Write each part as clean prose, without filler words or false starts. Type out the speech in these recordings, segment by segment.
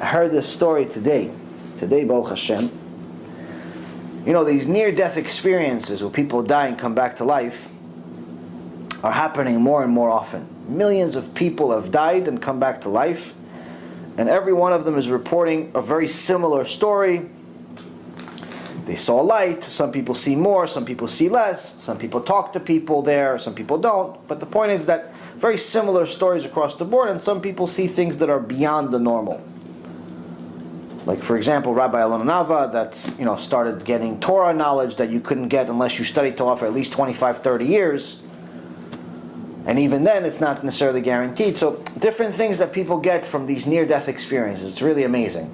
I heard this story today, Baruch Hashem. You know, these near-death experiences where people die and come back to life are happening more and more often. Millions of people have died and come back to life, and every one of them is reporting a very similar story. They saw light. Some people see more, some people see less, some people talk to people there, some people don't. But the point is that very similar stories across the board, and some people see things that are beyond the normal. Like, for example, Rabbi Yaron Reuven that started getting Torah knowledge that you couldn't get unless you studied Torah for at least 25, 30 years. And even then, it's not necessarily guaranteed. So, different things that people get from these near-death experiences. It's really amazing.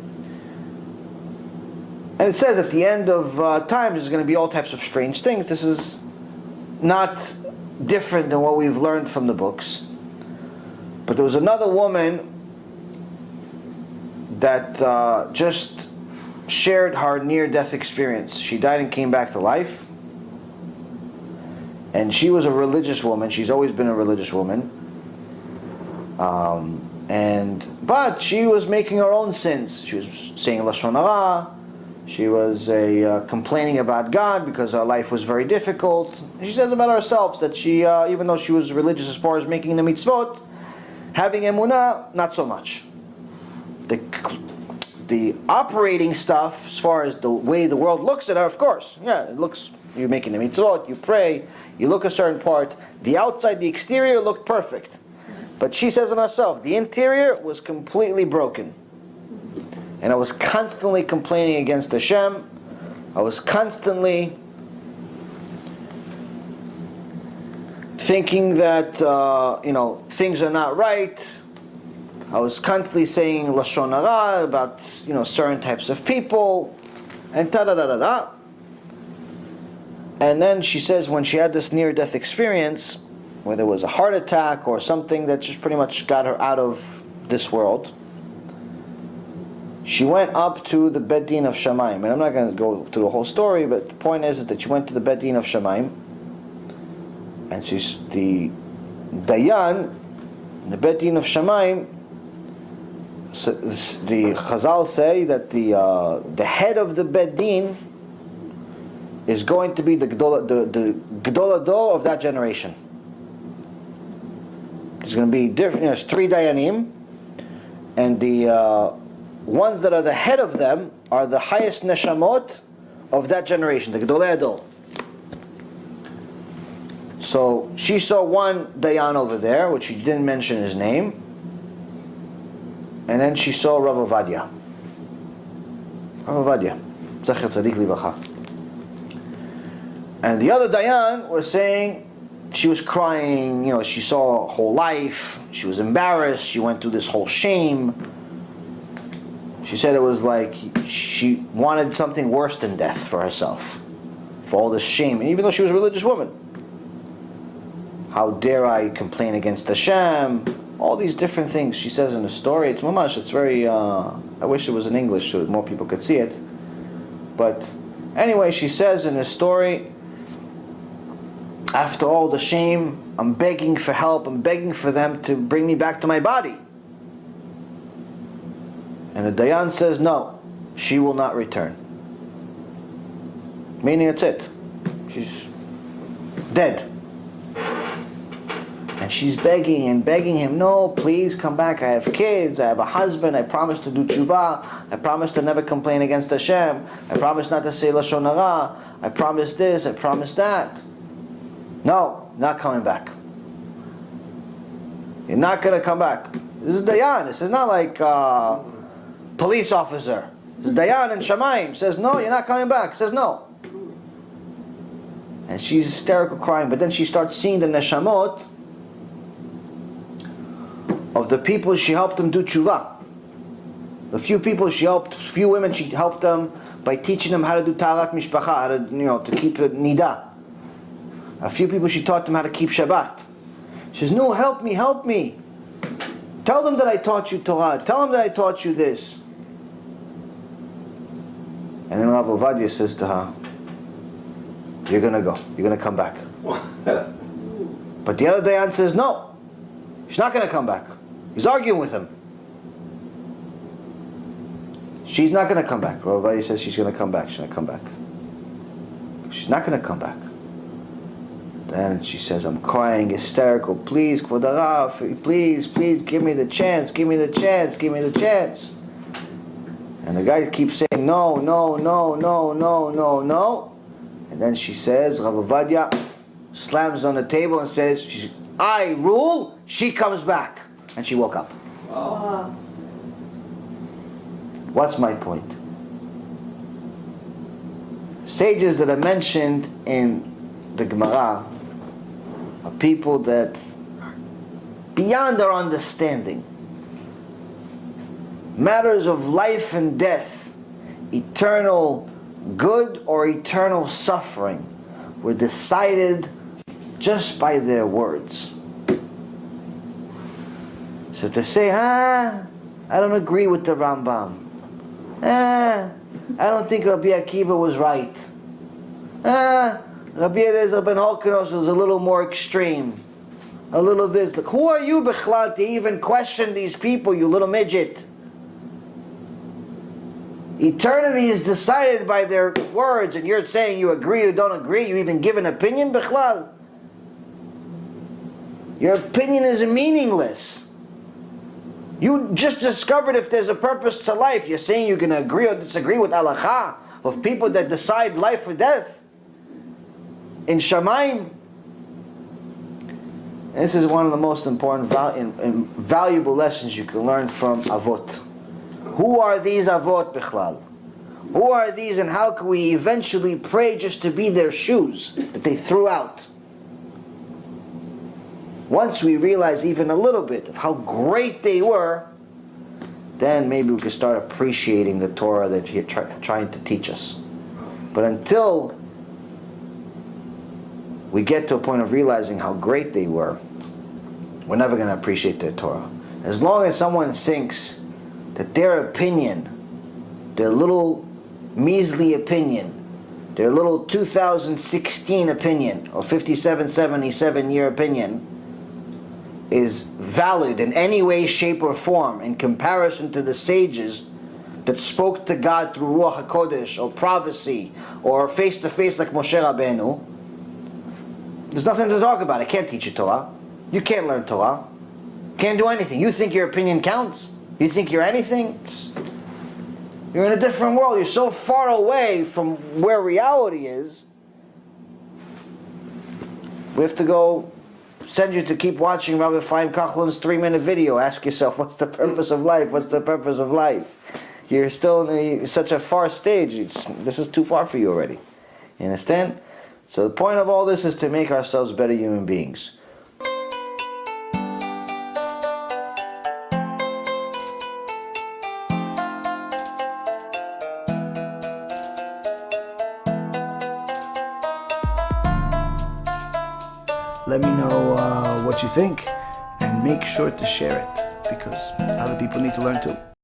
And it says at the end of time, there's going to be all types of strange things. This is not different than what we've learned from the books. But there was another woman that just shared her near-death experience. She died and came back to life. And she was a religious woman. She's always been a religious woman. But she was making her own sins. She was saying Lashon Hara. She was complaining about God because her life was very difficult. And she says about herself that she, even though she was religious as far as making the mitzvot, having emunah, not so much. The operating stuff, as far as the way the world looks at her, of course, yeah, it looks, you're making the mitzvot, you pray, you look a certain part. The outside, the exterior looked perfect. But she says on herself, the interior was completely broken. And I was constantly complaining against Hashem. I was constantly thinking that, things are not right. I was constantly saying Lashon Hara about, certain types of people. And ta-da-da-da-da. And then she says when she had this near-death experience, whether it was a heart attack or something that just pretty much got her out of this world, she went up to the Beit Din of Shamayim. And I'm not going to go through the whole story, but the point is that she went to the Beit Din of Shamayim, and she's the Dayan, the Beit Din of Shamayim. So the Chazal say that the head of the Beit Din is going to be the Gedol Ador of that generation. There's going to be different. There's 3 Dayanim, and the ones that are the head of them are the highest neshamot of that generation, the Gedolei Ador. So she saw one Dayan over there, which she didn't mention his name, and then she saw Rav Ovadia. Rav Ovadia, Zecher Tzadik Livacha. And the other Dayan was saying she was crying, she saw her whole life, she was embarrassed, she went through this whole shame. She said it was like she wanted something worse than death for herself, for all this shame. And even though she was a religious woman, how dare I complain against Hashem? All these different things she says in the story. It's mamash, it's very, I wish it was in English so that more people could see it. But anyway, she says in the story, after all the shame, I'm begging for help, I'm begging for them to bring me back to my body. And the Dayan says, no, she will not return. Meaning that's it. She's dead. And she's begging and begging him, no, please come back. I have kids, I have a husband, I promise to do tshuva, I promise to never complain against Hashem, I promise not to say Lashon Hara, I promise this, I promise that. No, not coming back. You're not going to come back. This is Dayan. This is not like police officer. This is Dayan and Shamayim. Says, no, you're not coming back. Says, no. And she's hysterical crying. But then she starts seeing the neshamot of the people she helped them do tshuva. The few people she helped, few women she helped them by teaching them how to do taharat mishpacha, how to, to keep the nida. A few people she taught them how to keep Shabbat. She says, no, help me, help me. Tell them that I taught you Torah. Tell them that I taught you this. And then Rav Ovadia says to her, you're going to go. You're going to come back. But the other Dayan says, no, she's not going to come back. He's arguing with him. She's not going to come back. Ovadia says she's going to come back. She's going to come back. She's not going to come back. Then she says, I'm crying, hysterical. Please, Kvod Harav, please, give me the chance, give me the chance, give me the chance. And the guy keeps saying, no, no, no, no, no, no, no. And then she says, Rav Ovadia slams on the table and says, I rule, she comes back. And she woke up. Oh. What's my point? Sages that are mentioned in the Gemara are people that beyond our understanding, matters of life and death, eternal good or eternal suffering, were decided just by their words. So to say, I don't agree with the Rambam. I don't think Rabbi Akiva was right. Rabbi Eliezer ben Horkonos was a little more extreme. A little this. Like, who are you, Bechlal, to even question these people, you little midget? Eternity is decided by their words, and you're saying you agree or don't agree. You even give an opinion, Bechlal? Your opinion is meaningless. You just discovered if there's a purpose to life. You're saying you're going to agree or disagree with halakha, of people that decide life or death in Shamayim. This is one of the most important valuable lessons you can learn from Avot. Who are these Avot, Bichlal? Who are these, and how can we eventually pray just to be their shoes that they threw out? Once we realize even a little bit of how great they were, then maybe we can start appreciating the Torah that you're trying to teach us. But until we get to a point of realizing how great they were, we're never going to appreciate their Torah. As long as someone thinks that their opinion, their little measly opinion, their little 2016 opinion, or 5777 year opinion, is valid in any way, shape, or form in comparison to the sages that spoke to God through Ruach HaKodesh, or prophecy, or face-to-face like Moshe Rabbeinu, there's nothing to talk about. I can't teach you Torah. You can't learn Torah. Can't do anything. You think your opinion counts? You think you're anything? You're in a different world. You're so far away from where reality is. We have to go send you to keep watching Rabbi Chaim Kachlin's 3-minute video. Ask yourself, what's the purpose of life? What's the purpose of life? You're still in such a far stage. This is too far for you already. You understand? So the point of all this is to make ourselves better human beings. Let me know what you think, and make sure to share it, because other people need to learn too.